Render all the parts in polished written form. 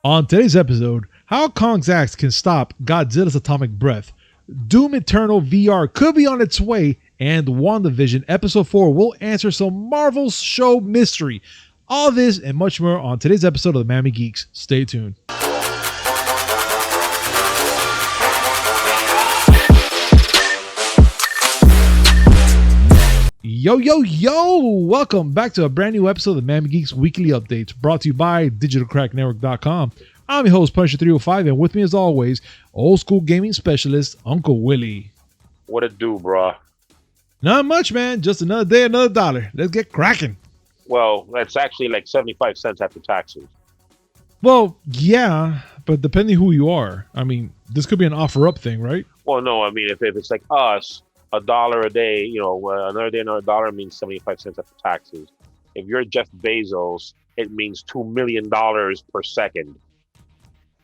On today's episode, how Kong's axe can stop Godzilla's atomic breath, Doom Eternal VR could be on its way, and WandaVision Episode 4 will answer some Marvel show mystery. All this and much more on today's episode of the Miami Geeks. Stay tuned. Yo, welcome back to a brand new episode of the Miami Geeks Weekly Updates, brought to you by digitalcracknetwork.com. I'm your host, Punisher305, and with me as always, old school gaming specialist, Uncle Willie. What it do, brah? Not much, man. Just another day, another dollar. Let's get cracking. Well, that's actually like 75 cents after taxes. Well, yeah, but depending who you are. I mean, this could be an offer up thing, right? Well, no, I mean, if it's like us, $1 a day, another day, another dollar means 75 cents after taxes. If you're Jeff Bezos, it means $2 million per second.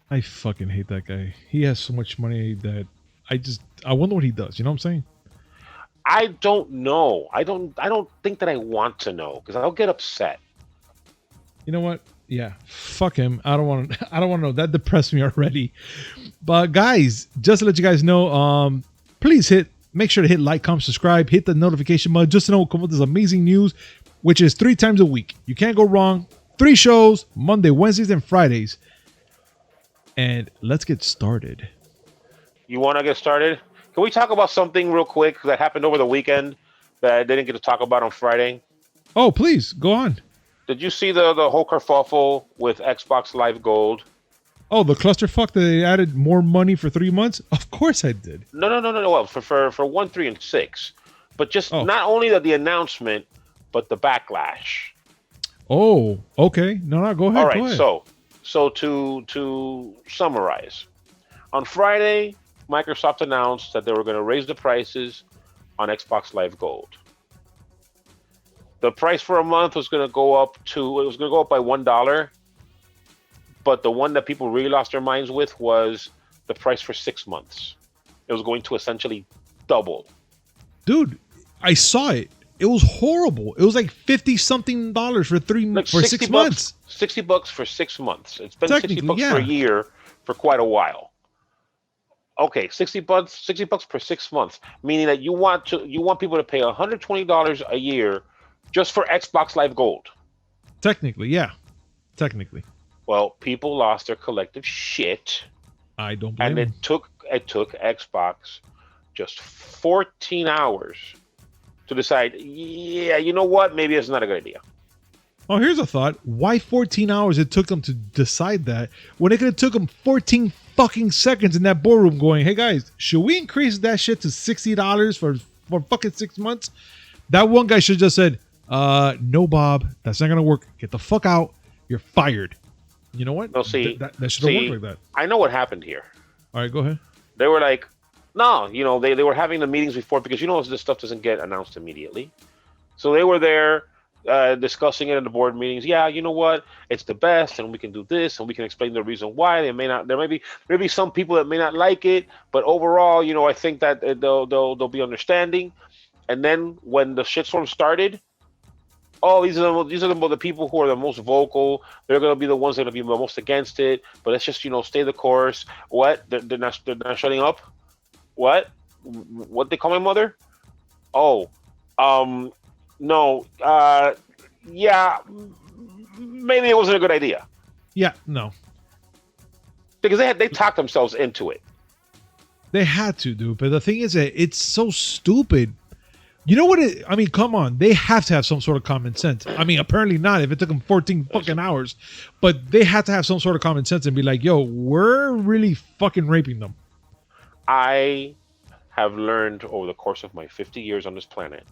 I fucking hate that guy. He has so much money that I wonder what he does. You know what I'm saying? I don't know. I don't think that I want to know because I'll get upset. You know what? Yeah, fuck him. I don't want to know. That depressed me already. But guys, just to let you guys know, please make sure to hit like, comment, subscribe, hit the notification button just to know come with this amazing news, which is 3 times a week. You can't go wrong. 3 shows, Monday, Wednesdays, and Fridays. And let's get started. You want to get started? Can we talk about something real quick that happened over the weekend that I didn't get to talk about on Friday? Oh, please, go on. Did you see the whole kerfuffle with Xbox Live Gold? Oh, the clusterfuck that they added more money for 3 months? Of course I did. No. Well, for 1, 3, and 6. But just not only the announcement, but the backlash. Oh, okay. No, go ahead. All right, go ahead. So to summarize, on Friday, Microsoft announced that they were going to raise the prices on Xbox Live Gold. The price for a month was going to go up by $1, but the one that people really lost their minds with was the price for 6 months. It was going to essentially double. Dude, I saw it. It was horrible. It was like $50-something for 6 months. $60 for 6 months. It's been $60 for a year for quite a while. Okay, $60 per 6 months, meaning that you want people to pay $120 a year just for Xbox Live Gold. Technically, yeah. Technically. Well, people lost their collective shit. I don't blame them. And it took Xbox just 14 hours to decide, yeah, you know what? Maybe it's not a good idea. Oh, here's a thought. Why 14 hours it took them to decide that when it could have took them 14 fucking seconds in that boardroom going, hey guys, should we increase that shit to $60 for fucking 6 months? That one guy should have just said, no, Bob, that's not going to work. Get the fuck out. You're fired. You know what? No, see, that should have worked like that. I know what happened here. All right, go ahead. They were like, no, they were having the meetings before because this stuff doesn't get announced immediately. So they were there discussing it in the board meetings. Yeah, you know what? It's the best, and we can do this, and we can explain the reason why. There may be some people that may not like it, but overall, I think that they'll be understanding. And then when the shitstorm started, these are the people who are the most vocal. They're going to be the ones that are going to be the most against it. But let's just stay the course. What? They're not shutting up. What they call my mother? Oh, no. Yeah, maybe it wasn't a good idea. Yeah, no. Because they talked themselves into it. They had to, dude. But the thing is that it's so stupid. You know what? Come on. They have to have some sort of common sense. Apparently not if it took them 14 fucking hours. But they had to have some sort of common sense and be like, yo, we're really fucking raping them. I have learned over the course of my 50 years on this planet,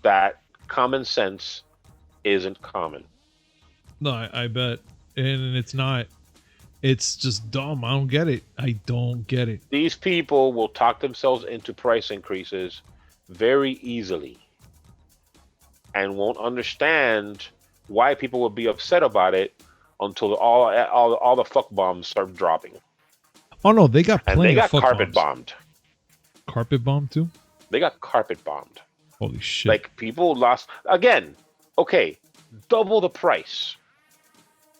that common sense isn't common. No, I bet. And it's not. It's just dumb. I don't get it. These people will talk themselves into price increases very easily and won't understand why people would be upset about it until all the fuck bombs start dropping. Oh no, they got plenty and they got of fuck carpet bombs. bombed. Carpet bombed too? They got carpet bombed. Holy shit. Like people lost again. Okay, double the price.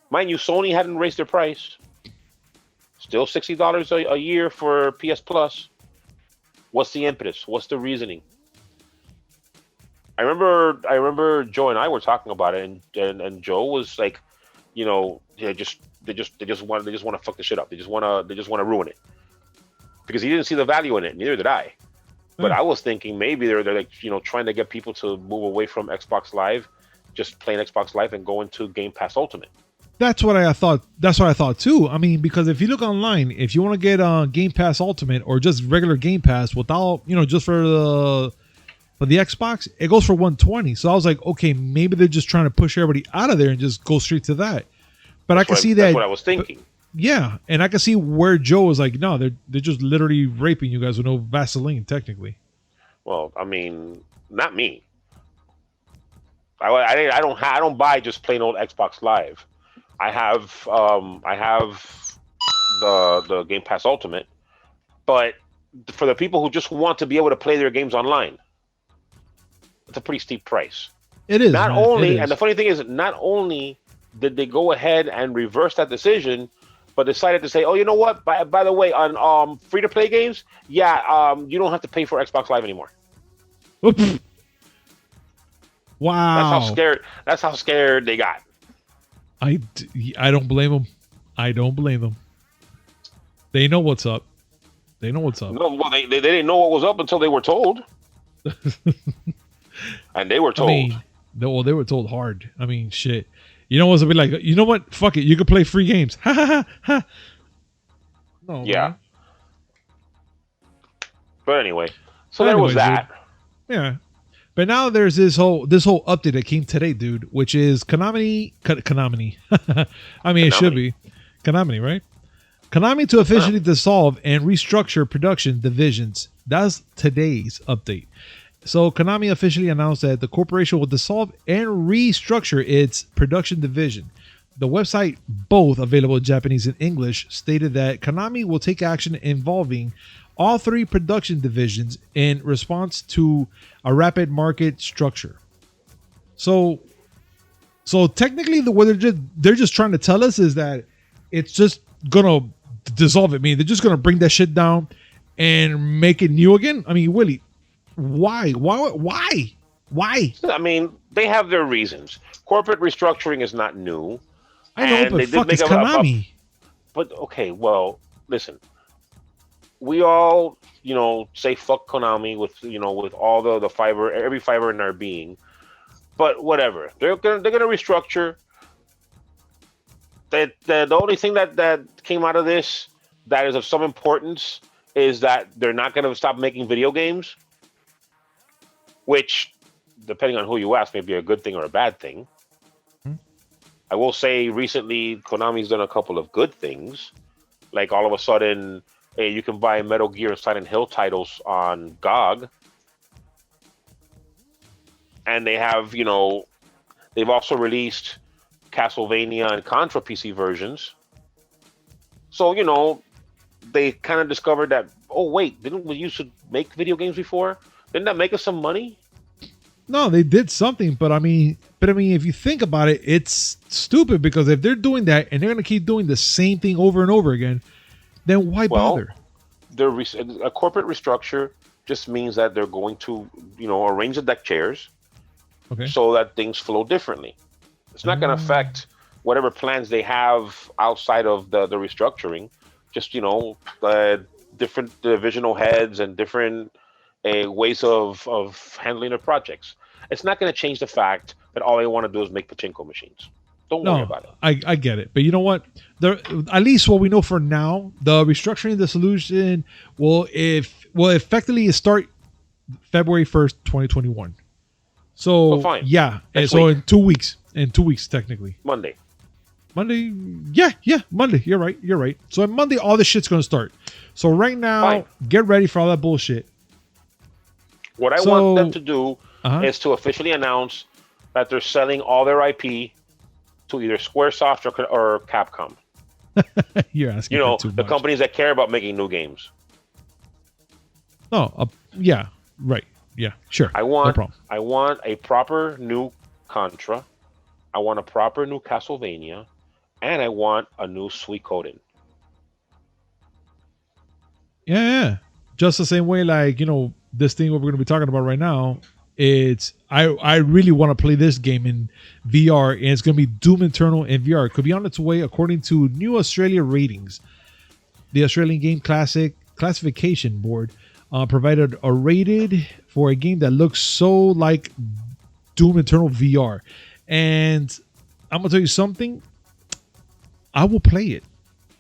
Mind you, Sony hadn't raised their price. Still $60 a year for PS Plus. What's the impetus? What's the reasoning? I remember Joe and I were talking about it, and Joe was like, they just want to fuck the shit up. They just want to ruin it because he didn't see the value in it. Neither did I. But I was thinking maybe they're like trying to get people to move away from Xbox Live, just playing Xbox Live and go into Game Pass Ultimate. That's what I thought. That's what I thought too. I mean, because if you look online, if you want to get Game Pass Ultimate or just regular Game Pass without, just for the Xbox, it goes for $120. So I was like, okay, maybe they're just trying to push everybody out of there and just go straight to that. But that's I can see that. That's what I was thinking. Yeah, and I can see where Joe was like, no, they're just literally raping you guys with no Vaseline, technically. Well, I mean, not me. I don't buy just plain old Xbox Live. I have the Game Pass Ultimate, but for the people who just want to be able to play their games online, it's a pretty steep price. It is. Not only, and the funny thing is, not only did they go ahead and reverse that decision, but decided to say, oh, you know what? By the way, on free to play games, you don't have to pay for Xbox Live anymore. Oops. Wow. That's how scared they got. I don't blame them. I don't blame them. They know what's up. They know what's up. No, well, they didn't know what was up until they were told. And they were told. They were told hard. I mean, shit. You know what's be like? You know what? Fuck it. You can play free games. Ha ha ha ha. No. Yeah. Man. But anyway, so there was that. Dude. Yeah. But now there's this whole update that came today, dude, which is Konami. I mean, it should be Konami, right? Konami to officially dissolve and restructure production divisions. That's today's update. So Konami officially announced that the corporation will dissolve and restructure its production division. The website, both available in Japanese and English, stated that Konami will take action involving all three production divisions in response to a rapid market structure. So technically, what they're just trying to tell us is that it's just gonna dissolve it. I mean, they're just gonna bring that shit down and make it new again. I mean, Willie, why? I mean, they have their reasons. Corporate restructuring is not new. I know, but fuck, it's Konami. But okay, well, listen. We all, say fuck Konami with all the fiber, every fiber in our being. But whatever, they're gonna restructure. The only thing that came out of this that is of some importance is that they're not gonna stop making video games, which, depending on who you ask, may be a good thing or a bad thing. I will say recently Konami's done a couple of good things, like all of a sudden. Hey, you can buy Metal Gear and Silent Hill titles on GOG. And they have, they've also released Castlevania and Contra PC versions. So, they kind of discovered that, oh, wait, didn't we used to make video games before? Didn't that make us some money? No, they did something, but I mean, if you think about it, it's stupid because if they're doing that and they're going to keep doing the same thing over and over again, then why bother? A corporate restructure just means that they're going to, arrange the deck chairs so that things flow differently. It's not going to affect whatever plans they have outside of the restructuring. Just, different divisional heads and different ways of handling their projects. It's not going to change the fact that all they want to do is make pachinko machines. Don't worry about it. I get it. But you know what? At least what we know for now, the restructuring the solution will effectively start February 1st, 2021. So fine. Yeah. And so in 2 weeks. In 2 weeks, technically. Monday. Yeah, Monday. You're right. So on Monday, all this shit's gonna start. So right now, get ready for all that bullshit. What I want them to do is to officially announce that they're selling all their IP to either Squaresoft or Capcom. You're asking for too much. The companies that care about making new games. Oh, yeah, right. Yeah, sure. I want a proper new Contra. I want a proper new Castlevania. and I want a new sweet coating. Yeah. Just the same way, like, this thing what we're gonna be talking about right now. It's I really want to play this game in VR, and it's gonna be Doom Eternal in VR. It could be on its way according to new Australia ratings. The Australian Game Classification Board provided a rated for a game that looks so like Doom Eternal VR. And I'm gonna tell you something. I will play it.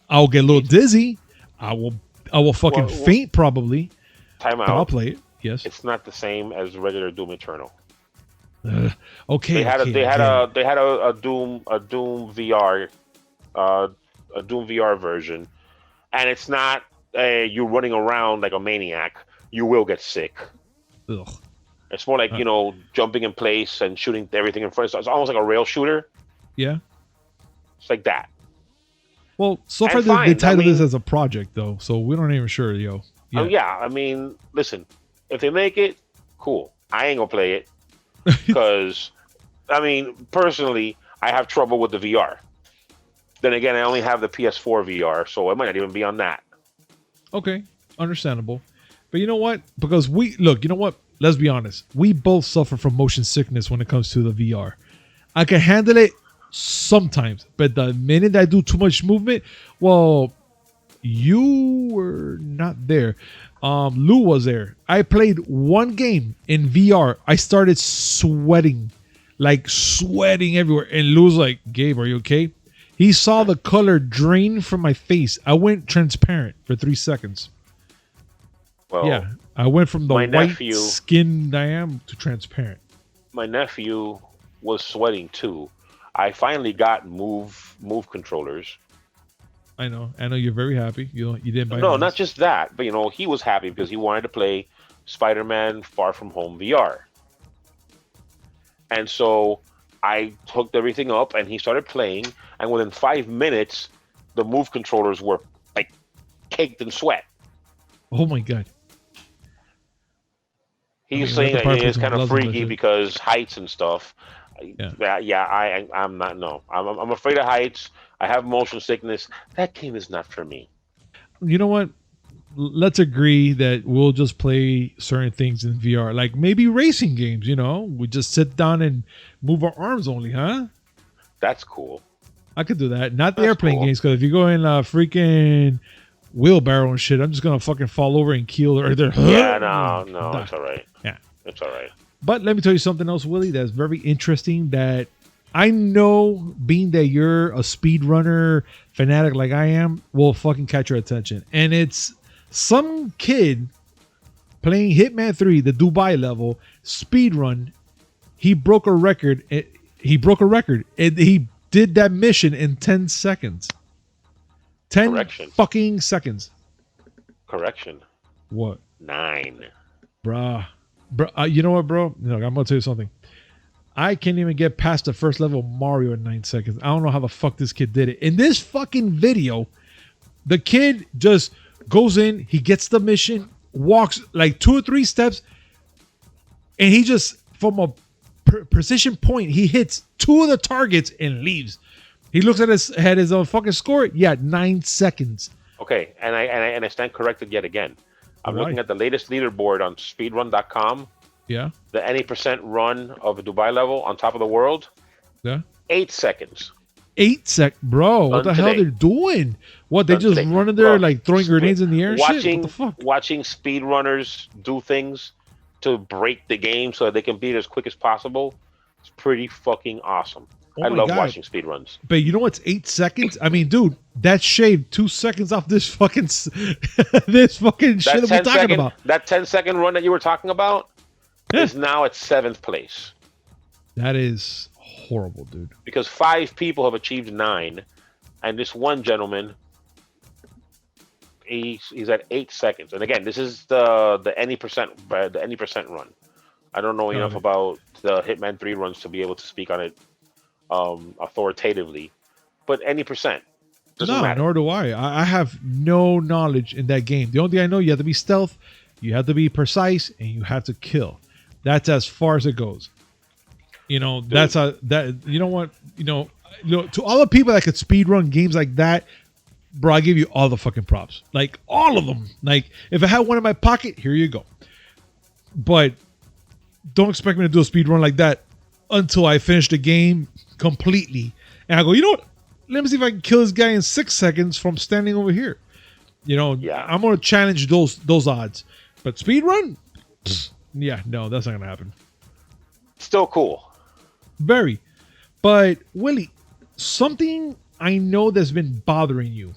I'll get a little dizzy. I will fucking faint probably. Time But I'll out. play it. Yes. It's not the same as regular Doom Eternal. Okay. They had okay, a Doom VR a Doom VR version, and it's not you running around like a maniac. You will get sick. Ugh. It's more like jumping in place and shooting everything in front. It's almost like a rail shooter. Yeah. It's like that. Well, so far And they fine, titled I mean- this as a project though, so we don't even sure, yo. Yeah. I mean, listen, if they make it, cool. I ain't gonna play it because, I mean, personally, I have trouble with the VR. Then again, I only have the PS4 VR, so it might not even be on that. Okay, understandable. But you know what? Because you know what? Let's be honest. We both suffer from motion sickness when it comes to the VR. I can handle it sometimes, but the minute I do too much movement, well, you were not there. Lou was there. I played one game in VR. I started sweating, like sweating everywhere. And Lou's like, Gabe, are you okay? He saw the color drain from my face. I went transparent for 3 seconds. Well, Yeah, I went from the my white nephew- skin I am to transparent. my nephew was sweating too. I finally got move controllers. I know you're very happy. You didn't buy No, mine. not just that, but he was happy because he wanted to play Spider-Man Far From Home VR. And so I hooked everything up and he started playing, and within 5 minutes the move controllers were like caked in sweat. Oh my god. He's I saying have to that put it's some kind of gloves on freaky this. because heights and stuff. Yeah. I'm not. No, I'm afraid of heights. I have motion sickness. That game is not for me. You know what? Let's agree that we'll just play certain things in VR, like maybe racing games. We just sit down and move our arms only, huh? That's cool. I could do that. Not the That's airplane cool. games, because if you go in freaking wheelbarrow and shit, I'm just gonna fucking fall over and keel or they're Yeah, no, Die. it's all right. Yeah. It's all right. But let me tell you something else, Willie, that's very interesting that I know, being that you're a speedrunner fanatic like I am, will fucking catch your attention. And it's some kid playing Hitman 3, the Dubai level, speedrun. He broke a record. He broke a record. And he did that mission in 10 seconds. 10 Correction. fucking seconds. Correction. What? 9. Bruh. You know what, bro? Look, I'm gonna tell you something. I can't even get past the first level of Mario in 9 seconds. I don't know how the fuck this kid did it. In this fucking video, the kid just goes in, he gets the mission, walks like 2 or 3 steps, and he just, from a precision point, he hits 2 of the targets and leaves. He looks at his fucking score. Yeah, 9 seconds. Okay, and I stand corrected yet again. I'm Why? looking at the latest leaderboard on speedrun.com. Yeah, The any percent run of a Dubai level on top of the world, yeah. 8 seconds. 8 bro. What Done the hell today. they're doing? What, they Done just today. running there Bro, like throwing grenades in the air and shit? Watching, What the fuck? watching speedrunners do things to break the game so that they can beat it as quick as possible. It's pretty fucking awesome. Oh I my love God. watching speedruns. But you know what's 8 seconds? I mean, dude, that shaved 2 seconds off this fucking this fucking shit that we're talking about. That 10-second run that you were talking about is now at 7th place That is horrible, dude. because 5 people have achieved 9, and this one gentleman, he's at 8 seconds. And again, this is the any percent run. I don't know enough it. about the Hitman 3 runs to be able to speak on it authoritatively, but any percent doesn't No, matter. nor do I. I have no knowledge in that game. The only thing I know, you have to be stealth, you have to be precise, and you have to kill. That's as far as it goes. That's that. You know what? To all the people that could speed run games like that, bro, I give you all the fucking props. Like all of them. Like if I had one in my pocket, here you go. But don't expect me to do a speed run like that until I finish the game completely. And I go, you know what? Let me see if I can kill this guy in 6 seconds from standing over here. Yeah. I'm gonna challenge those odds. But speed run? Yeah, no, that's not gonna happen. Still cool. Very. But Willie, something I know that's been bothering you.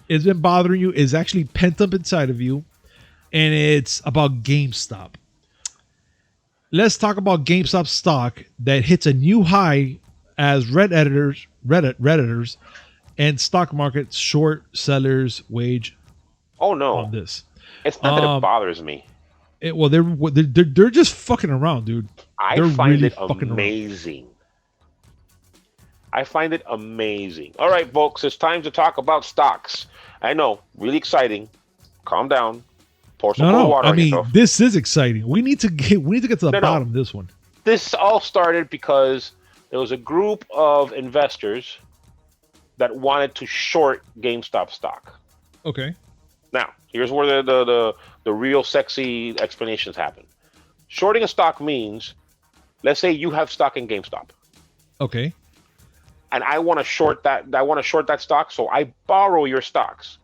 It's been bothering you is actually pent up inside of you, and it's about GameStop. Let's talk about GameStop stock that hits a new high as Redditors and stock market short sellers wage Oh no, on this. it's not that it bothers me. They're just fucking around, dude. I They're find really it fucking around. amazing. I find it amazing. All right, folks, it's time to talk about stocks. I know, really exciting. Calm down. Pour some cold water on yourself. This is exciting. We need to get to the bottom of this one. This all started because there was a group of investors that wanted to short GameStop stock. Okay. Now, here's where the real sexy explanations happen. Shorting a stock means, let's say you have stock in GameStop. Okay. And I want to short that. I want to short that stock, so I borrow your stocks.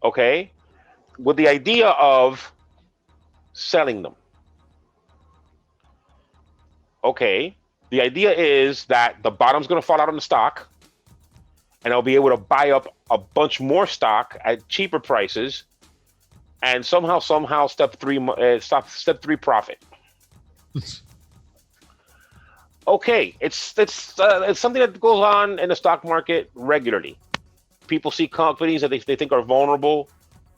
Okay, with the idea of selling them. Okay, the idea is that the bottom's going to fall out on the stock, and I'll be able to buy up a bunch more stock at cheaper prices, and somehow step three profit. Okay, it's something that goes on in the stock market regularly. People see companies that they think are vulnerable,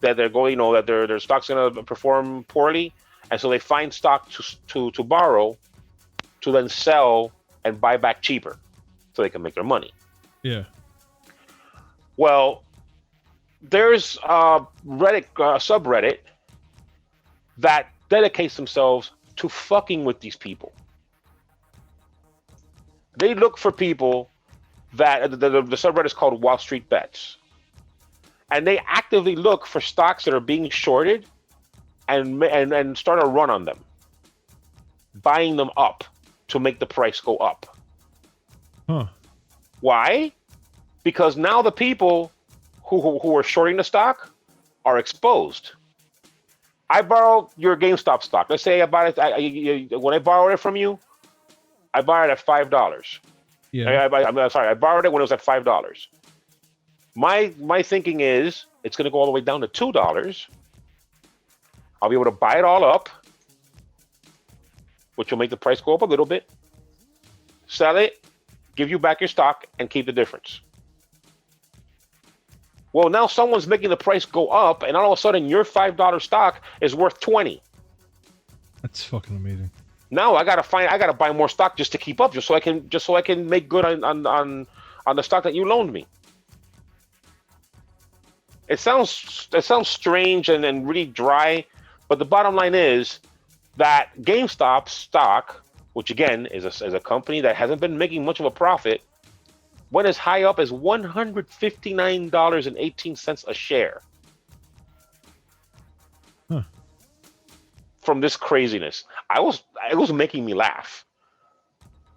that they're going, that their stock's going to perform poorly, and so they find stock to borrow, to then sell and buy back cheaper, so they can make their money. Yeah. Well, there's a subreddit that dedicates themselves to fucking with these people. They look for people that the subreddit is called Wall Street Bets, and they actively look for stocks that are being shorted, and start a run on them, buying them up to make the price go up. Huh? Why? Because now the people who are shorting the stock are exposed. I borrow your GameStop stock. Let's say I buy it. When I borrow it from you, I borrowed it at $5. Yeah. I'm sorry. I borrowed it when it was at $5. My thinking is it's going to go all the way down to $2. I'll be able to buy it all up, which will make the price go up a little bit. Sell it, give you back your stock, and keep the difference. Well, now someone's making the price go up, and all of a sudden your $5 stock is worth $20. That's fucking amazing. Now I gotta buy more stock just to keep up, just so I can make good on the stock that you loaned me. It sounds strange and really dry, but the bottom line is that GameStop stock, which again is a company that hasn't been making much of a profit, went as high up as $159.18 a share. Huh. From this craziness. It was making me laugh.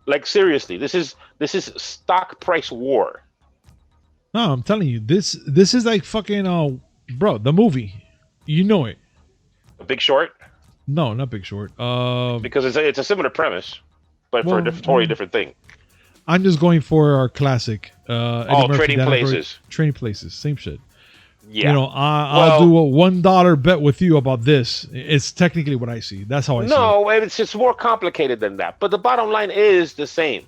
Like seriously, this is stock price war. No, I'm telling you, this is like fucking bro, the movie. You know it. A Big Short? No, not Big Short. Because it's a similar premise, but for a totally different thing. I'm just going for our classic. Trading Places. Trading Places, same shit. Yeah. I'll do a $1 bet with you about this. It's technically what I see. That's how I see it. No, it's more complicated than that. But the bottom line is the same.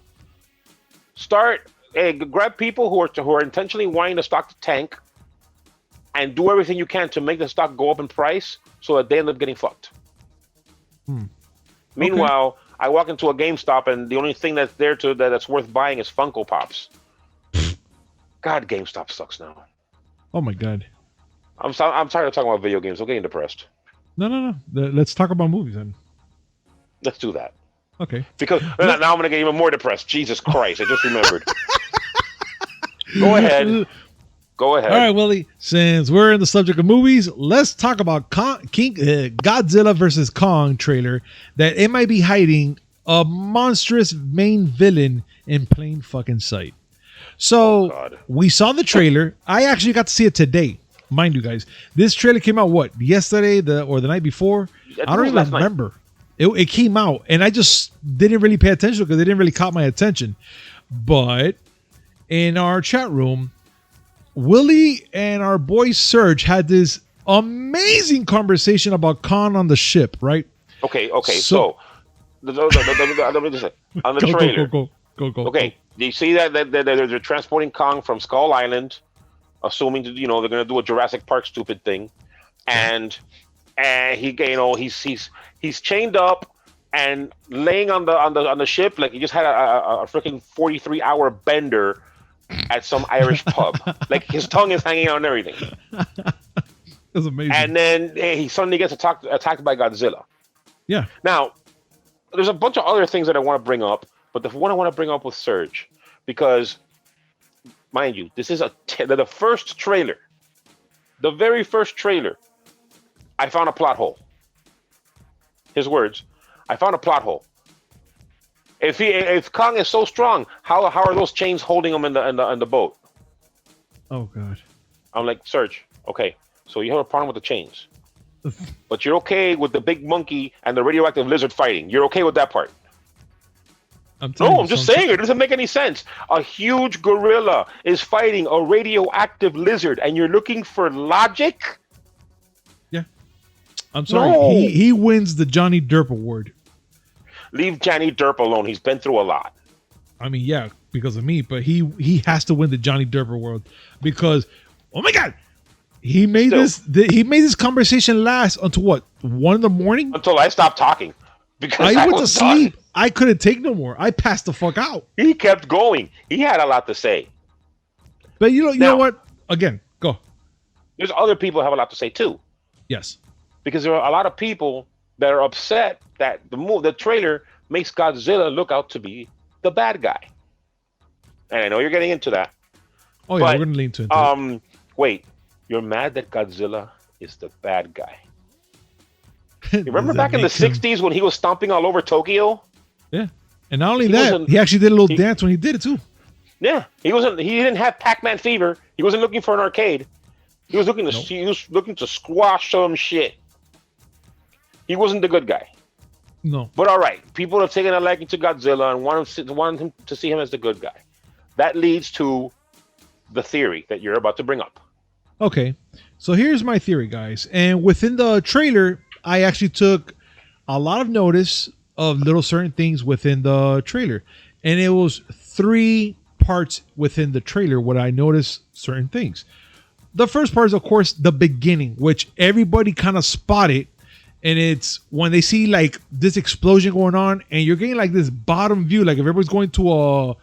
Grab people who are intentionally wanting the stock to tank, and do everything you can to make the stock go up in price so that they end up getting fucked. Meanwhile, okay. I walk into a GameStop and the only thing that's there that's worth buying is Funko Pops. God, GameStop sucks now. Oh my God. I'm tired of talking about video games. I'm getting depressed. No. Let's talk about movies then. Let's do that. Okay. Because now I'm going to get even more depressed. Jesus Christ! I just remembered. Go ahead. Go ahead. All right, Willie. Since we're in the subject of movies, let's talk about Godzilla versus Kong trailer that it might be hiding a monstrous main villain in plain fucking sight. So we saw the trailer. I actually got to see it today, mind you guys. This trailer came out yesterday or the night before? I don't even remember. It came out, and I just didn't really pay attention because it didn't really caught my attention. But in our chat room, Willie and our boy Serge had this amazing conversation about Khan on the ship, right? Okay. So let me just say, on the trailer. Go. Okay, do you see that they're transporting Kong from Skull Island, assuming they're gonna do a Jurassic Park stupid thing, and he's chained up and laying on the ship like he just had a freaking 43-hour bender at some Irish pub. Like his tongue is hanging out and everything. That's amazing. And then he suddenly gets attacked by Godzilla. Yeah. Now, there's a bunch of other things that I want to bring up, but the one I want to bring up with Surge, because, mind you, this is the first trailer. The very first trailer, I found a plot hole. His words, I found a plot hole. If Kong is so strong, how are those chains holding him in the boat? Oh God. I'm like, Serge, okay, so you have a problem with the chains, but you're okay with the big monkey and the radioactive lizard fighting. You're okay with that part? I'm just saying it doesn't make any sense. A huge gorilla is fighting a radioactive lizard, and you're looking for logic? Yeah. I'm sorry. No. He wins the Johnny Depp award. Leave Johnny Depp alone. He's been through a lot. I mean, yeah, because of me, but he has to win the Johnny Depp award because, oh my God, he made this conversation last until what, 1 a.m? Until I stopped talking because I went to sleep. I couldn't take no more. I passed the fuck out. He kept going. He had a lot to say. But you know what? Again, go. There's other people who have a lot to say too. Yes. Because there are a lot of people that are upset that the trailer makes Godzilla look out to be the bad guy. And I know you're getting into that. Oh yeah, we're gonna lean into it. Wait, you're mad that Godzilla is the bad guy? You remember back in the 60s when he was stomping all over Tokyo? Yeah. And not only that, he actually did a little dance when he did it too. Yeah. He didn't have Pac-Man fever. He wasn't looking for an arcade. He was looking to squash some shit. He wasn't the good guy. No. But all right, people have taken a liking to Godzilla and want him to see him as the good guy. That leads to the theory that you're about to bring up. Okay. So here's my theory, guys. And within the trailer, I actually took a lot of notice of little certain things within the trailer. And it was 3 parts within the trailer where I noticed certain things. The first part is, of course, the beginning, which everybody kind of spotted. And it's when they see like this explosion going on and you're getting like this bottom view, like if everybody's going to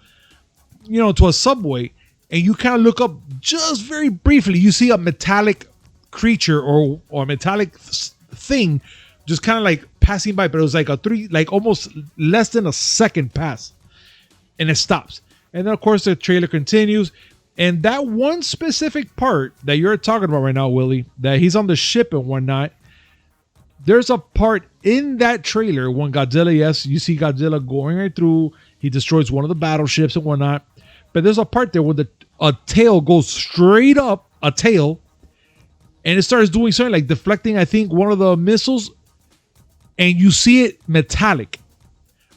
a subway and you kind of look up just very briefly, you see a metallic creature or metallic thing just kind of like passing by, but it was like almost less than a second pass and it stops. And then of course the trailer continues. And that one specific part that you're talking about right now, Willie, that he's on the ship and whatnot, there's a part in that trailer when Godzilla, yes, you see Godzilla going right through. He destroys one of the battleships and whatnot. But there's a part there where a tail goes straight up, a tail, and it starts doing something like deflecting, I think, one of the missiles. And you see it metallic.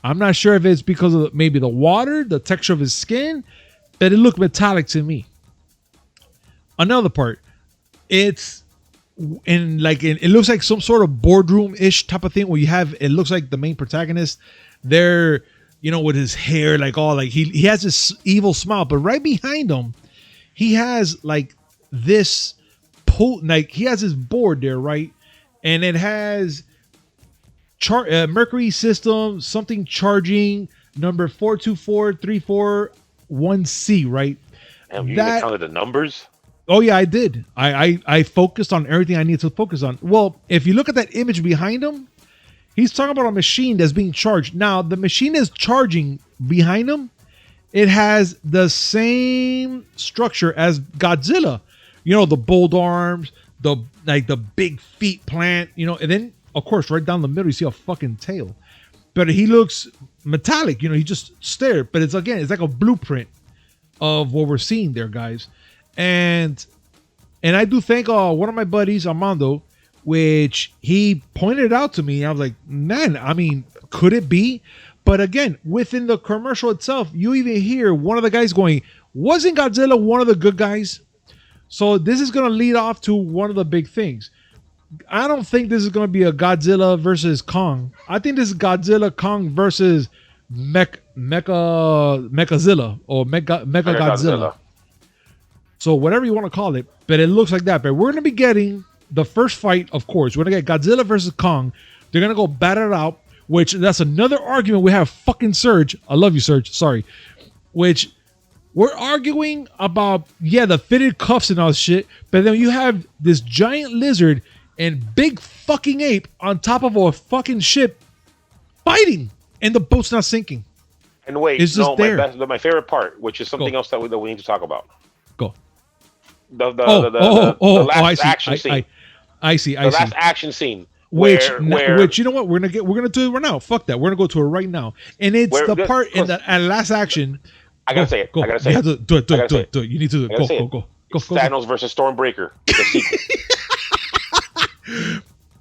I'm not sure if it's because of maybe the water, the texture of his skin, but it looked metallic to me. Another part, it looks like some sort of boardroom-ish type of thing where it looks like the main protagonist there, with his hair like all like he has this evil smile, but right behind him, he has like this he has his board there, right? And it has Mercury system, something charging number 424341C, right? Damn, you even counted the numbers? Oh yeah, I did. I focused on everything I needed to focus on. Well, if you look at that image behind him, He's talking about a machine that's being charged. Now, the machine is charging behind him. It has the same structure as Godzilla. You know, the bold arms, the big feet plant, you know, and then of course right down the middle you see a fucking tail. But he looks metallic, you know, he just stared. But it's like a blueprint of what we're seeing there, guys. And I do thank one of my buddies, Armando, which he pointed out to me. I was like, man, I mean, could it be? But again, within the commercial itself, you even hear one of the guys going, wasn't Godzilla one of the good guys? So this is going to lead off to one of the big things. I don't think this is going to be a Godzilla versus Kong. I think this is Godzilla Kong versus mechagodzilla or mechagodzilla. So whatever you want to call it, but it looks like that. But we're going to be getting the first fight, of course. We're going to get Godzilla versus Kong. They're going to go battle it out, which that's another argument we have fucking Serge. I love you, Serge. Sorry. Which we're arguing about, the fitted cuffs and all this shit. But then you have this giant lizard and big fucking ape on top of a fucking ship fighting. And the boat's not sinking. And wait, it's just there. My favorite part, which is something else that we need to talk about. Go. The last action scene. I see. The last action scene. Which you know what we're gonna do it right now. Fuck that. We're gonna go to it right now. And it's the part in the last action. I gotta say it. Go. I gotta say it. Do it. You need to do it. Go. Thanos versus Stormbreaker. The sequel.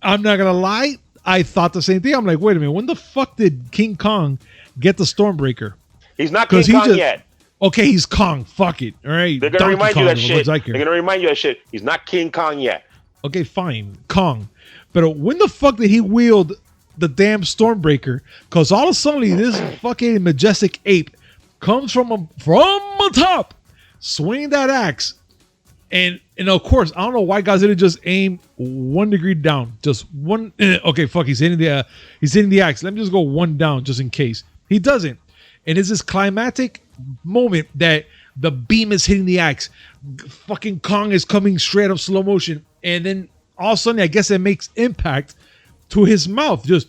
I'm not gonna lie. I thought the same thing. I'm like, wait a minute. When the fuck did King Kong get the Stormbreaker? He's not King Kong yet. Okay, he's Kong. Fuck it. All right. They're gonna remind you that shit. They're gonna remind you that shit. He's not King Kong yet. Okay, fine. Kong. But when the fuck did he wield the damn Stormbreaker? Because all of a sudden, this fucking majestic ape comes from the top, swinging that axe. And of course, I don't know why Godzilla just aimed 1 degree down. Just one. Okay, fuck, he's hitting the axe. Let me just go one down just in case. He doesn't. And it's this climatic moment that the beam is hitting the axe. Fucking Kong is coming straight up slow motion. And then all of a sudden, I guess it makes impact to his mouth. Just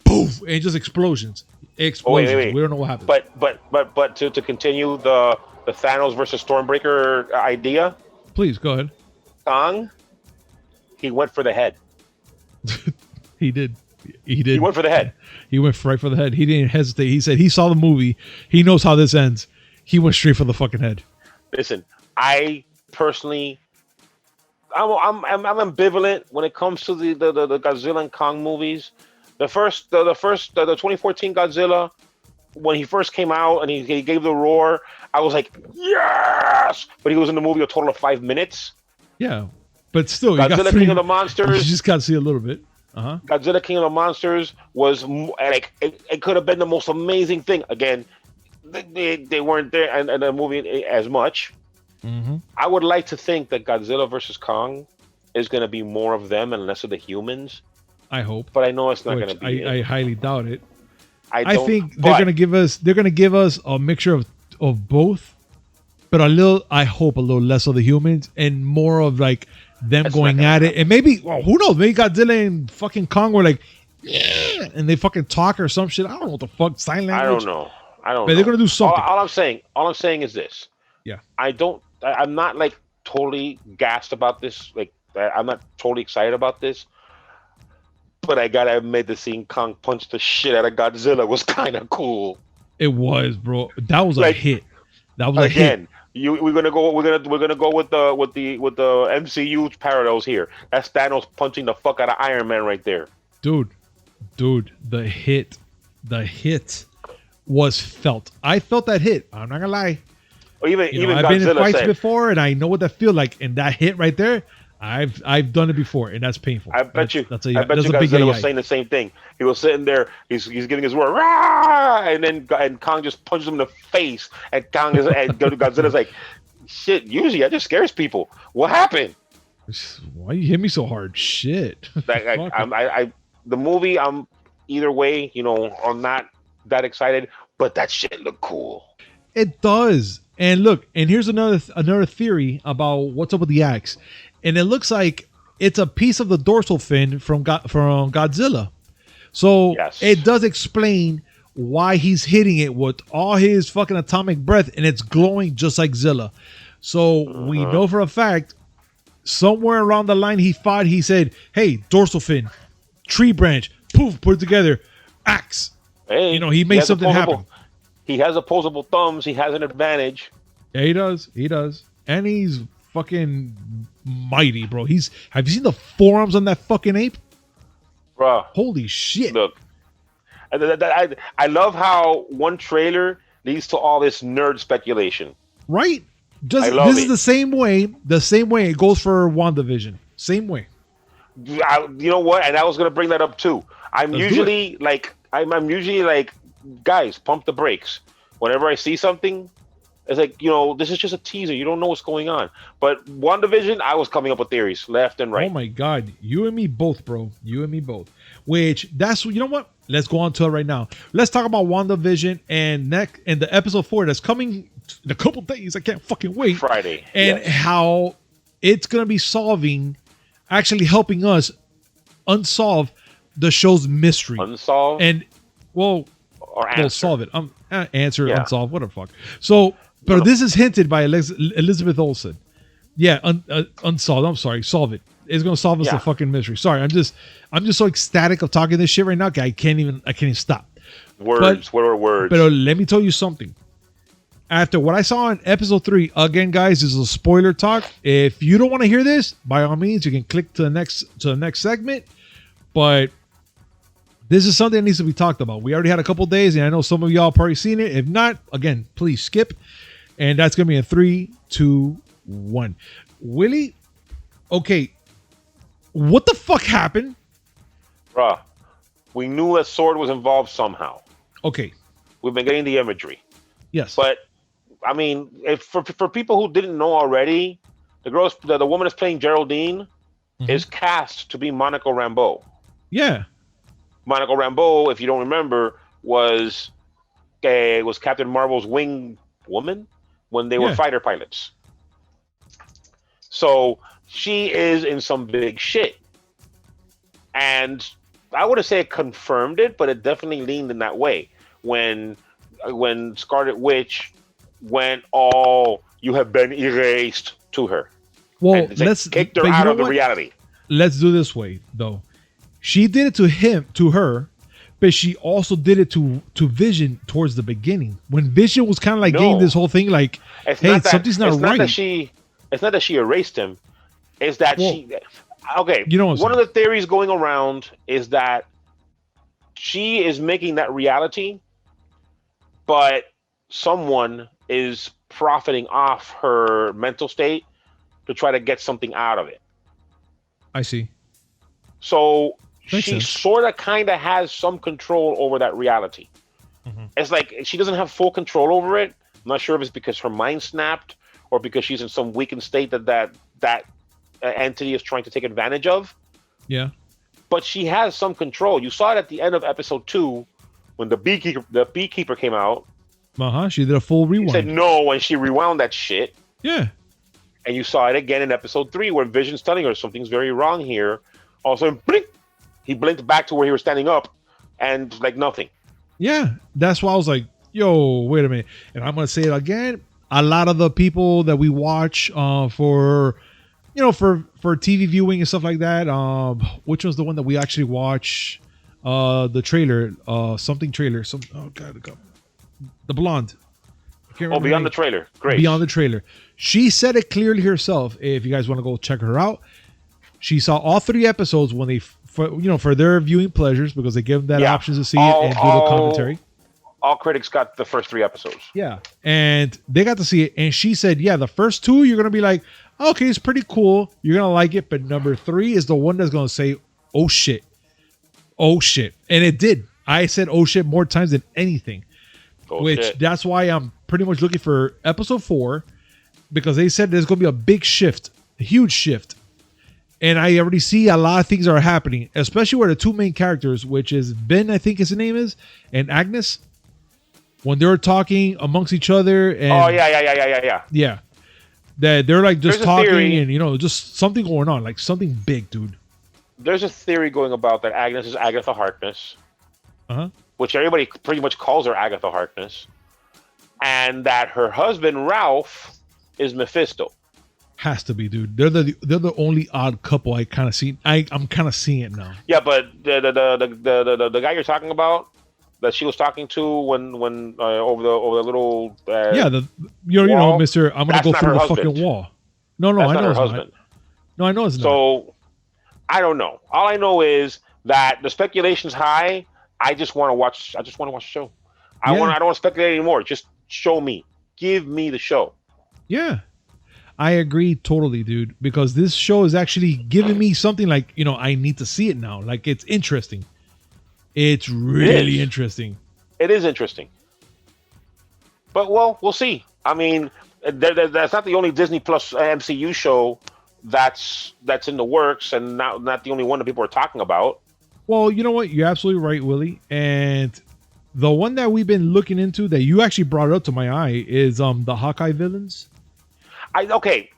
poof, and just explosions. Explosions. Wait. We don't know what happened. But to continue the Thanos versus Stormbreaker idea. Please go ahead. Kong, he went for the head. He did. He went for the head. He went right for the head. He didn't hesitate. He said he saw the movie. He knows how this ends. He went straight for the fucking head. Listen, I personally, I'm ambivalent when it comes to the Godzilla and Kong movies. The 2014 Godzilla, when he first came out and he gave the roar, I was like, yes! But he was in the movie a total of 5 minutes. Yeah, but still, Godzilla King of the Monsters. You just got to see a little bit. Godzilla King of the Monsters was like it could have been the most amazing thing. Again, they weren't there in the movie as much. Mm-hmm. I would like to think that Godzilla versus Kong is going to be more of them and less of the humans. I hope, but I know it's not going to be. I highly doubt it. I think they're going to give us. They're going to give us a mixture of both, but I hope a little less of the humans and more of like them going at it. And maybe, who knows? Maybe Godzilla and fucking Kong were like, yeah, and they fucking talk or some shit. I don't know what the fuck, sign language. I don't know. But they're going to do something. All I'm saying is this. Yeah. I'm not like totally gassed about this. Like I'm not totally excited about this. But I gotta admit, the scene Kong punch the shit out of Godzilla was kind of cool. It was, bro. That was a hit. That was again. We're gonna go with the MCU parallels here. That's Thanos punching the fuck out of Iron Man right there. Dude, the hit was felt. I felt that hit. I'm not gonna lie. Even I've been in fights before, and I know what that feel like. And that hit right there, I've done it before, and that's painful. I bet you Godzilla was saying the same thing. He was sitting there, he's giving his roar, rah! and Kong just punches him in the face, and Godzilla's like, shit. Usually, that just scares people. What happened? Why you hit me so hard? Shit. The movie, I'm either way. I'm not that excited, but that shit looked cool. It does. And look, and here's another theory about what's up with the axe. And it looks like it's a piece of the dorsal fin from Godzilla. So Yes. it does explain why he's hitting it with all his fucking atomic breath and it's glowing just like Zilla. So we know for a fact, somewhere around the line he fought, he said, hey, dorsal fin, tree branch, poof, put it together, axe. Hey, You know, he made something happen. He has opposable thumbs. He has an advantage. Yeah, he does. He does. And he's fucking mighty, bro. Have you seen the forearms on that fucking ape? Bruh, Holy shit. look. I love how one trailer leads to all this nerd speculation. Right? I love This it. is the same way it goes for WandaVision. Same way. You know what? And I was gonna bring that up too. I'm Let's do usually like, guys, pump the brakes. Whenever I see something, it's like, you know, this is just a teaser. You don't know what's going on. But WandaVision, I was coming up with theories left and right. Oh my God. You and me both, bro. You and me both. Which, you know what? Let's go on to it right now. Let's talk about WandaVision and the episode 4 that's coming in a couple days. I can't fucking wait. Friday. And how it's going to be actually helping us unsolve the show's mystery. Unsolved? And, or answer. well, solve it. Answer, Yeah. unsolved, what the fuck. So, but this is hinted by Elizabeth Olsen. Yeah, unsolved. I'm sorry, solve it. It's gonna solve us the fucking mystery. Sorry, I'm just so ecstatic of talking this shit right now. I can't even stop. Words. What are words? But let me tell you something. After what I saw in episode 3, again, guys, this is a spoiler talk. If you don't want to hear this, by all means, you can click to the next segment. But this is something that needs to be talked about. We already had a couple days, and I know some of y'all probably seen it. If not, again, please skip. And that's gonna be in 3, 2, 1. Willie, okay, what the fuck happened? Bruh, we knew that Sword was involved somehow. Okay, We've been getting the imagery. yes, But, I mean, if for people who didn't know already, the woman that's playing Geraldine is cast to be Monica Rambeau. yeah, Monica Rambeau, if you don't remember, was Captain Marvel's wing woman when they were fighter pilots. So she is in some big shit. And I wouldn't say it confirmed it, but it definitely leaned in that way. When Scarlet Witch went all, you have been erased to her. well, And let's kicked her but you out know of the what? reality. Let's do this way though. She did it to her, but she also did it to Vision towards the beginning when Vision was kind of like getting this whole thing like, It's hey, not that, something's not it's right. It's not that she erased him. It's that okay. You know what I'm one of saying. the theories going around is that she is making that reality, but someone is profiting off her mental state to try to get something out of it. I see. So Makes she sense. sort of kind of has some control over that reality. It's like she doesn't have full control over it. I'm not sure if it's because her mind snapped or because she's in some weakened state that entity is trying to take advantage of. Yeah. But she has some control. You saw it at the end of episode 2 when the beekeeper came out. She did a full She rewind. said no when she rewound that shit. Yeah. And you saw it again in episode 3 where Vision's telling her something's very wrong here. All of a sudden, blink, he blinked back to where he was standing up and like nothing. Yeah. That's why I was like, yo, wait a minute. And I'm going to say it again. A lot of the people that we watch for TV viewing and stuff like that, which was the one that we actually watch, the trailer, something trailer. The blonde. I can't remember Beyond her the trailer. Great. Beyond the trailer. She said it clearly herself. If you guys want to go check her out, she saw all 3 episodes when they, for their viewing pleasures, because they give them that options to see it and do the commentary. All critics got the first 3 episodes. Yeah. And they got to see it. And she said, yeah, the first 2, you're going to be like, okay, it's pretty cool. You're going to like it. But number 3 is the one that's going to say, oh shit. Oh shit. And it did. I said, oh shit, more times than anything. That's why I'm pretty much looking for episode 4, because they said there's going to be a big shift, a huge shift. And I already see a lot of things are happening, especially where the 2 main characters, which is Ben, I think his name is, and Agnes, when they're talking amongst each other. And yeah. That they're like just talking and, just something going on, like something big, dude. there's a theory going about that Agnes is Agatha Harkness, Uh-huh. which everybody pretty much calls her Agatha Harkness, and that her husband Ralph is Mephisto. Has to be, dude. They're the only odd couple I kind of see. I'm kind of seeing it now. Yeah, but the guy you're talking about that she was talking to when over the little Yeah, you know, Mister. I'm gonna that's go not through her the husband. fucking wall. No, That's I not know her it's husband. not. No, I know it's not. So I don't know. All I know is that the speculation's high. I just want to watch. I just want to watch the show. I don't want to speculate anymore. Just show me. Give me the show. Yeah, I agree totally, dude. Because this show is actually giving me something like, you know, I need to see it now. Like, it's interesting. It's really interesting. It is interesting. But well, we'll see. I mean, that's not the only Disney Plus MCU show that's in the works, and not the only one that people are talking about. Well, you know what? You're absolutely right, Willie. And the one that we've been looking into that you actually brought up to my eye is the Hawkeye villains. Okay,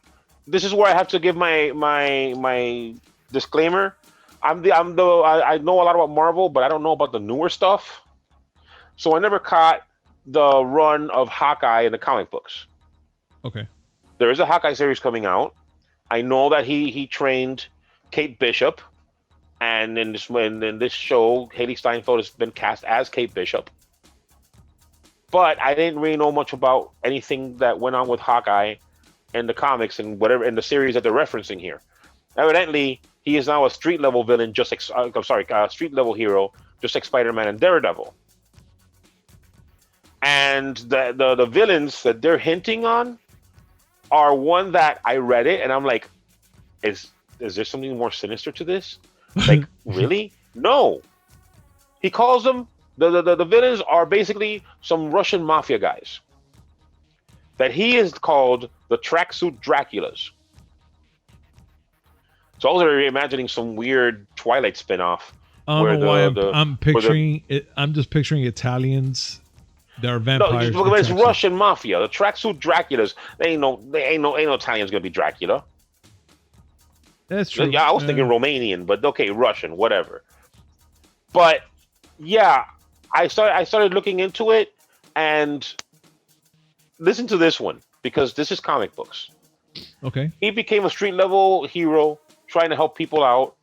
this is where I have to give my disclaimer. I know a lot about Marvel, but I don't know about the newer stuff. So I never caught the run of Hawkeye in the comic books. Okay. There is a Hawkeye series coming out. I know that he trained Kate Bishop, and in this show, Haley Steinfeld has been cast as Kate Bishop. But I didn't really know much about anything that went on with Hawkeye in the comics and whatever in the series that they're referencing here. Evidently, he is now a street level villain, street level hero, just like Spider-Man and Daredevil. And the villains that they're hinting on are one that I read it and I'm like, is there something more sinister to this? Like, really? No. He calls them the villains are basically some Russian mafia guys that he is called the Tracksuit Draculas. So I was already imagining some weird Twilight spinoff. I don't know why I'm picturing it. I'm just picturing Italians. They're vampires. No, it's Russian mafia. The Tracksuit Draculas. They ain't no Italians gonna be Dracula. That's true. Yeah, I was thinking Romanian, but okay, Russian, whatever. But yeah, I started looking into it and listen to this one because this is comic books. Okay. He became a street level hero trying to help people out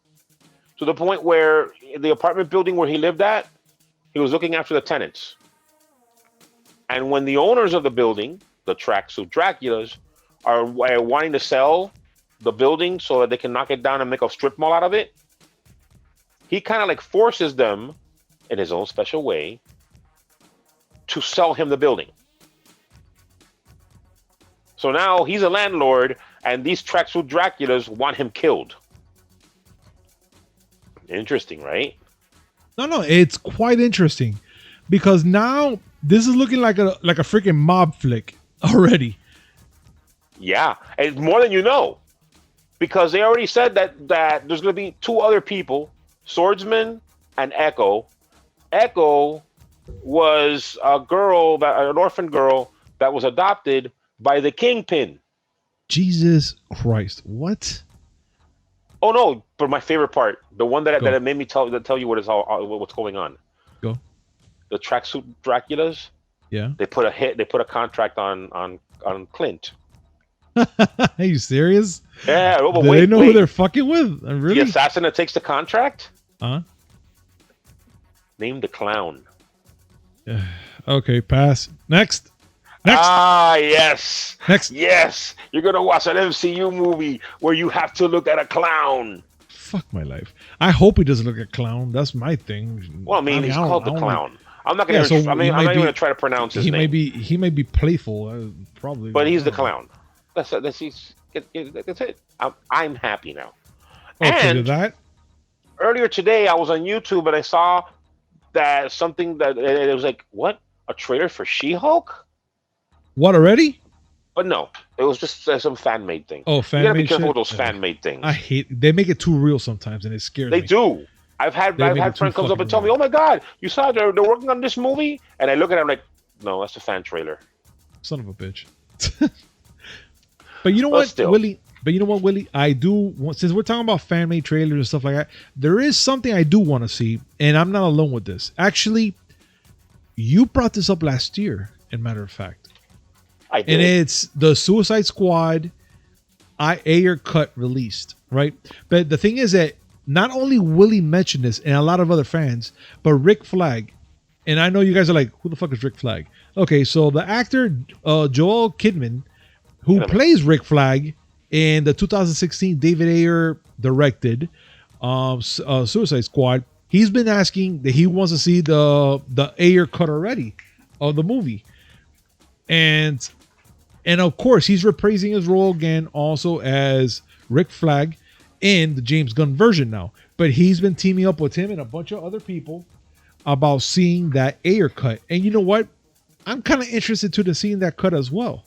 to the point where the apartment building where he lived at, he was looking after the tenants. And when the owners of the building, the Tracksuit Draculas, are wanting to sell the building so that they can knock it down and make a strip mall out of it, he kind of like forces them in his own special way to sell him the building. So now he's a landlord and these Tracksuit Draculas want him killed. Interesting, right? No, it's quite interesting because now this is looking like a freaking mob flick already. Yeah, and it's more than you know, because they already said that there's going to be two other people, Swordsman and Echo. Echo was an orphan girl that was adopted by the Kingpin. Jesus Christ! What? Oh no! But my favorite part, the one that made me tell you what's going on. Go. The Tracksuit Draculas. Yeah. They put a contract on Clint. Are you serious? Yeah. But they know who they're fucking with. Really? The assassin that takes the contract. Name the clown. Okay, pass. Next. Yes. Next. Yes. You're gonna watch an MCU movie where you have to look at a clown. Fuck my life. I hope he doesn't look at clown. That's my thing. Well, I mean he's called the clown. I'm not gonna. I'm not even gonna try to pronounce his name. He may be playful, probably. But he's the clown. That's it. I'm happy now. Okay, to that. Earlier today, I was on YouTube and I saw that something that it was like, what? A trailer for She-Hulk? What, already? But no, it was just some fan-made thing. Oh, fan-made. You gotta be careful with those fan-made things. I hate. They make it too real sometimes, and it scares me. They do. I've had friends comes up and tell me, "Oh my God, you saw they're working on this movie?" And I look at it, I'm like, "No, that's a fan trailer." Son of a bitch. But you know what, still. Willie? But you know what, Willie? I do since we're talking about fan made trailers and stuff like that. There is something I do want to see, and I'm not alone with this. Actually, you brought this up last year. In matter of fact, I did. and it's the Suicide Squad Ayer cut released, right? But the thing is that not only Willie mentioned this and a lot of other fans, but Rick Flag. And I know you guys are like, who the fuck is Rick Flag? Okay, so the actor Joel Kidman, who plays Rick Flag in the 2016 David Ayer directed Suicide Squad, he's been asking that he wants to see the Ayer cut already of the movie. And of course, he's reprising his role again also as Rick Flag in the James Gunn version now. But he's been teaming up with him and a bunch of other people about seeing that Ayer cut. And you know what? I'm kind of interested to seeing that cut as well.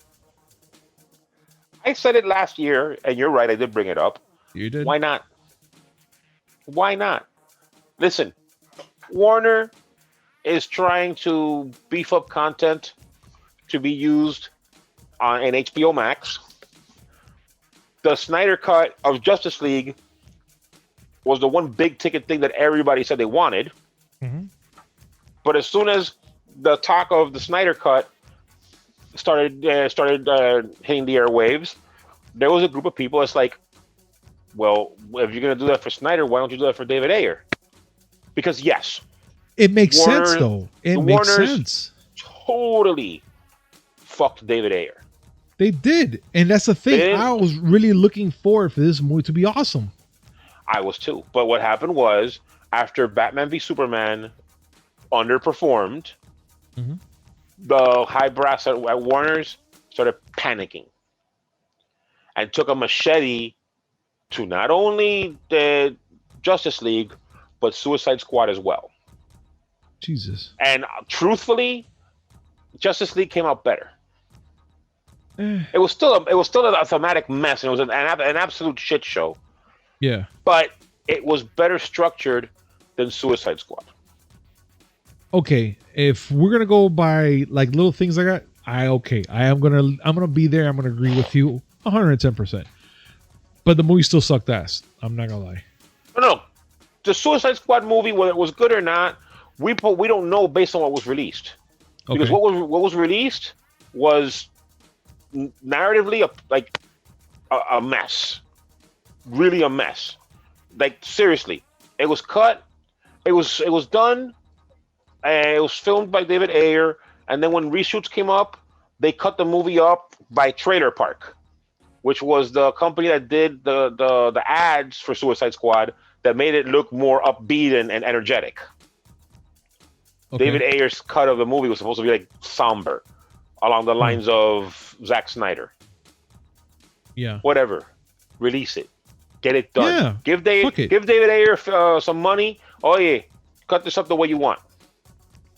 I said it last year, and you're right, I did bring it up. You did? Why not? Why not? Listen, Warner is trying to beef up content to be used in HBO Max. The Snyder Cut of Justice League was the one big ticket thing that everybody said they wanted. Mm-hmm. But as soon as the talk of the Snyder Cut started hitting the airwaves, there was a group of people that's like, well, if you're going to do that for Snyder, why don't you do that for David Ayer? Because yes, it makes sense though. It makes sense. Totally fucked David Ayer. They did, and that's the thing. I was really looking forward for this movie to be awesome. I was too. But what happened was, after Batman v Superman underperformed, mm-hmm. the high brass at Warner's started panicking and took a machete to not only the Justice League, but Suicide Squad as well. Jesus. And truthfully, Justice League came out better. It was still a thematic mess, and it was an absolute shit show. Yeah. But it was better structured than Suicide Squad. Okay, if we're gonna go by like little things like that, I'm gonna be there. I'm gonna agree with you 110%. But the movie still sucked ass. I'm not gonna lie. No, the Suicide Squad movie, whether it was good or not, we don't know based on what was released. Because what was released was narratively a mess, really a mess. Like seriously, it was cut, it was done, and it was filmed by David Ayer. And then when reshoots came up, they cut the movie up by Trailer Park, which was the company that did the ads for Suicide Squad that made it look more upbeat and energetic. Okay. David Ayer's cut of the movie was supposed to be like somber, along the lines of Zack Snyder. Yeah. Whatever. Release it. Get it done. Yeah. Give David Ayer some money. Oh yeah, cut this up the way you want.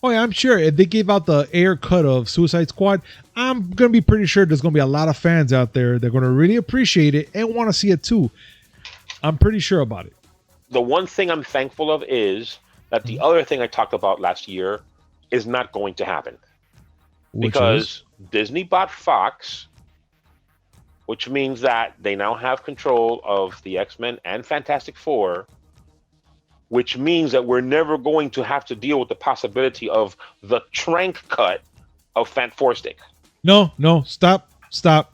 Oh yeah, I'm sure if they gave out the Ayer cut of Suicide Squad, I'm gonna be pretty sure there's gonna be a lot of fans out there that are gonna really appreciate it and want to see it too. I'm pretty sure about it. The one thing I'm thankful of is that the other thing I talked about last year is not going to happen. Because Disney bought Fox, which means that they now have control of the X-Men and Fantastic Four, which means that we're never going to have to deal with the possibility of the Trank cut of Fant Four Stick. No, stop.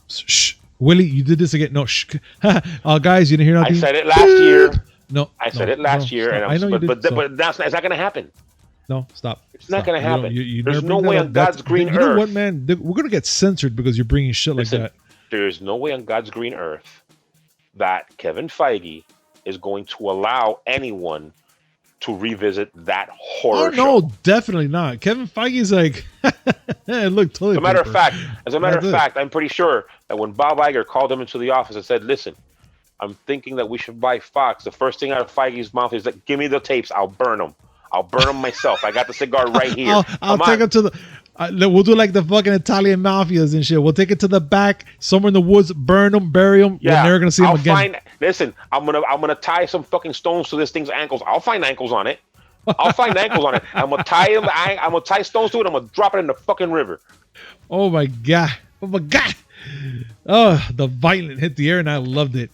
Shh. Willie, you did this again. No, shh. Guys, you didn't hear nothing? I said it last year. No, I said it last year, and I know but that's not, it's not going to happen. No, stop. It's not going to happen. There's no way on God's green earth. You know what, man? We're going to get censored because you're bringing shit like that. There's no way on God's green earth that Kevin Feige is going to allow anyone to revisit that horror show. No, definitely not. Kevin Feige's like, look, totally. As a matter of fact, I'm pretty sure that when Bob Iger called him into the office and said, "Listen, I'm thinking that we should buy Fox," the first thing out of Feige's mouth is like, "Give me the tapes. I'll burn them. I'll burn them myself. I got the cigar right here. I'll take them to the. We'll do like the fucking Italian mafias and shit. We'll take it to the back, somewhere in the woods, burn them, bury them. Yeah, we're never gonna see them again. Listen, I'm gonna tie some fucking stones to this thing's ankles. I'll find ankles on it. I'm gonna tie them. I'm gonna tie stones to it. I'm gonna drop it in the fucking river. Oh my god. Oh, the violent hit the air, and I loved it.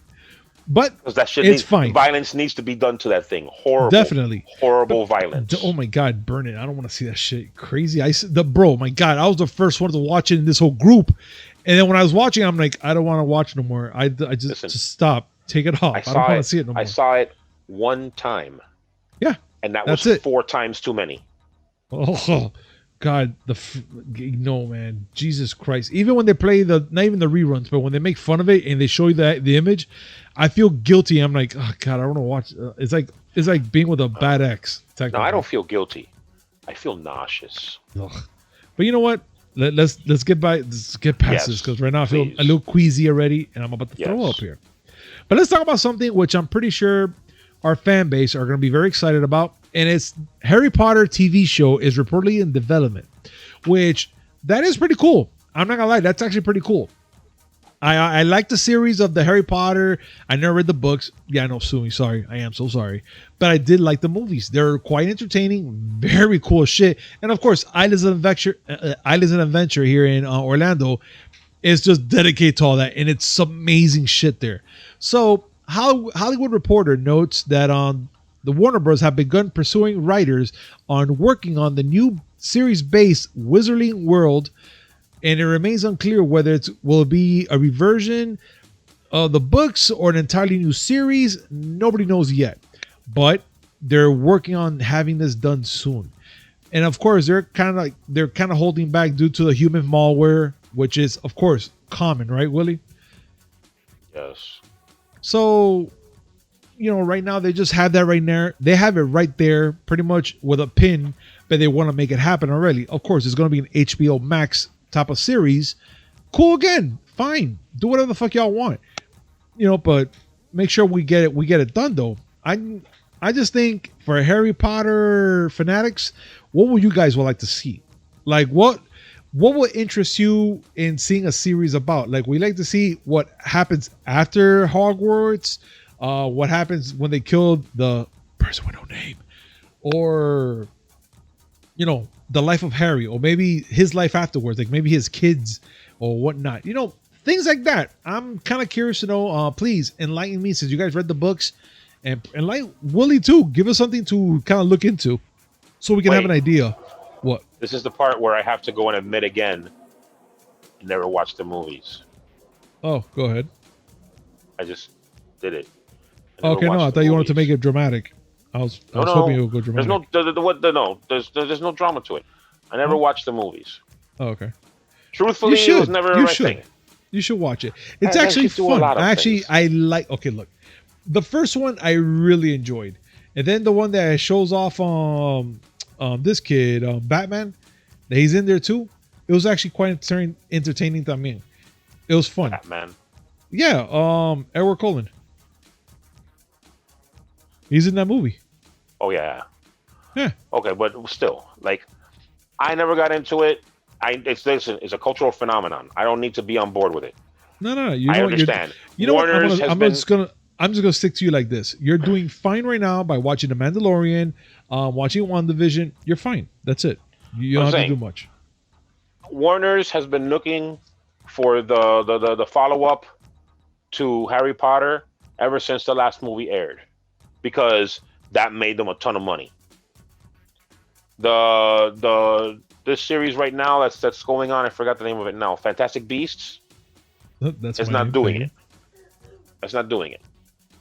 But Because that shit it's fine. violence needs to be done to that thing. Horrible. Definitely. Horrible violence. Oh my God, burn it. I don't want to see that shit. Crazy. Bro, my God, I was the first one to watch it in this whole group. And then when I was watching, I'm like, I don't want to watch no more. I just stop. Take it off. I don't want to see it no more. I saw it one time. Yeah. And that was 4 times too many. Oh, God. No, man. Jesus Christ. Even when they play not even the reruns, but when they make fun of it and they show you the image, I feel guilty. I'm like, oh God, I don't want to watch. It's like being with a bad ex. No, I don't feel guilty. I feel nauseous. Ugh. But you know what? Let's get past this, because right now I feel a little queasy already, and I'm about to throw up here. But let's talk about something which I'm pretty sure our fan base are going to be very excited about, and it's Harry Potter TV show is reportedly in development, which that is pretty cool. I'm not gonna lie, that's actually pretty cool. I like the series of the Harry Potter. I never read the books. Yeah, no, sue me. Sorry. I am so sorry. But I did like the movies. They're quite entertaining. Very cool shit. And of course, Islands of Adventure here in Orlando is just dedicated to all that. And it's amazing shit there. So Hollywood Reporter notes that the Warner Bros. Have begun pursuing writers on working on the new series-based Wizarding World, and it remains unclear whether it will be a reversion of the books or an entirely new series. Nobody knows yet, but they're working on having this done soon. And of course, they're kind of holding back due to the human malware, which is of course common, right, Willie? Yes. So, right now they just have that right there. They have it right there, pretty much with a pin, but they want to make it happen already. Of course, it's going to be an HBO Max type of series. Cool again. Fine. Do whatever the fuck y'all want. But make sure we get it done though. I just think for Harry Potter fanatics, what would you guys would like to see? Like what would interest you in seeing a series about? Like, we like to see what happens after Hogwarts, what happens when they killed the person with no name, or the life of Harry, or maybe his life afterwards, like maybe his kids or whatnot, things like that. I'm kind of curious to know. Please enlighten me, since you guys read the books, and enlighten Willie too. Give us something to kind of look into so we can have an idea. What? This is the part where I have to go and admit again, I never watched the movies. Oh, go ahead. I just did it. Okay, no, I thought you wanted to make it dramatic. I was hoping it would go dramatic. There's no drama to it. I never watched the movies. Oh, okay. Truthfully, it was never a thing. You should watch it. It's actually fun. I like. Okay, look, the first one I really enjoyed, and then the one that shows off this kid, Batman, that he's in there too. It was actually quite entertaining to me. It was fun. Batman. Yeah. Edward Cullen. He's in that movie. Oh yeah. Yeah. Okay, but still, like, I never got into it. It's a cultural phenomenon. I don't need to be on board with it. No. I understand. I'm just gonna stick to you like this. You're doing fine right now by watching The Mandalorian, watching WandaVision. You're fine. That's it. You don't have to do much. Warner's has been looking for the follow-up to Harry Potter ever since the last movie aired, because that made them a ton of money. This series right now that's going on, I forgot the name of it now. Fantastic Beasts. It's not doing it. It's not doing it.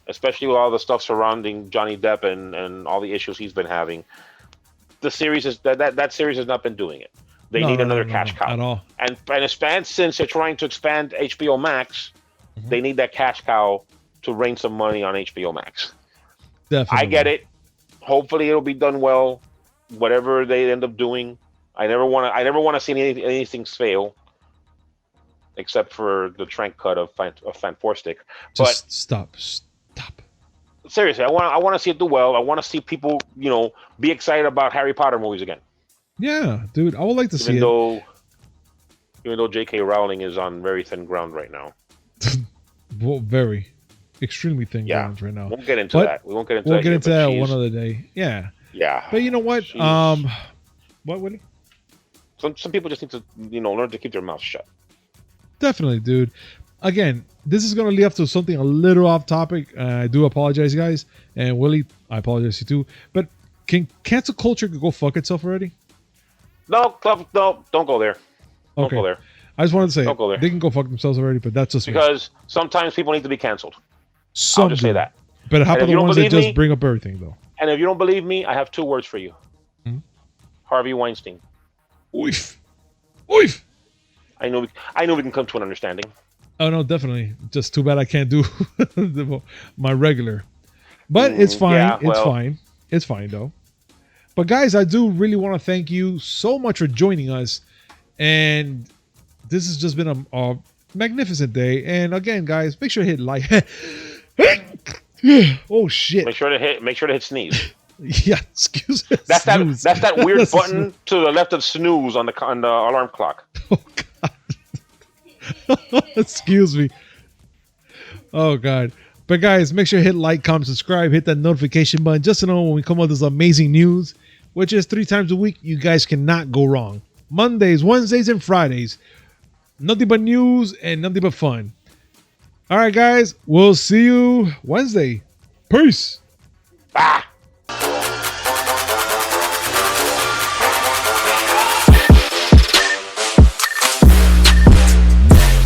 Especially with all the stuff surrounding Johnny Depp and all the issues he's been having. The series that series has not been doing it. They need another cash cow at all. And expand, since they're trying to expand HBO Max, they need that cash cow to rain some money on HBO Max. Definitely. I get it. Hopefully it'll be done well. Whatever they end up doing, I never want to see anything fail, except for the Trank cut of Fantastic. Just stop. Seriously, I want to see it do well. I want to see people, be excited about Harry Potter movies again. Yeah, dude, I would like to see it. Even though J.K. Rowling is on very thin ground right now. Well, extremely thin ground right now. We won't get into that. We'll get into that one other day. Yeah. Yeah. But you know what? What, Willie? Some people just need to, learn to keep their mouth shut. Definitely, dude. Again, this is going to lead up to something a little off topic. I do apologize, guys. And Willie, I apologize to you too. But can cancel culture go fuck itself already? No, Club, no, don't go there. Don't Okay. go there. I just wanted to say Don't go there. they can go fuck themselves already, but that's just me. Because sometimes people need to be canceled. Some I'll just say do. that. But how And about if the you don't ones that believe just me- bring up everything, though? And if you don't believe me, I have 2 words for you. Hmm? Harvey Weinstein. Oof. Oof. I know we can come to an understanding. Oh, no, definitely. Just too bad I can't do my regular. But it's fine. yeah, It's well- fine. It's fine, though. But, guys, I do really want to thank you so much for joining us. And this has just been a magnificent day. And, again, guys, make sure to hit like. Oh, shit. Make sure to hit sneeze. Yeah, excuse me. That's Snooze. that weird That's a button to the left of snooze on the alarm clock. Oh, God. Excuse me. Oh, God. But, guys, make sure to hit like, comment, subscribe, hit that notification button just to know when we come out with this amazing news, which is 3 times a week. You guys cannot go wrong. Mondays, Wednesdays, and Fridays. Nothing but news and nothing but fun. All right, guys. We'll see you Wednesday. Peace. Ah!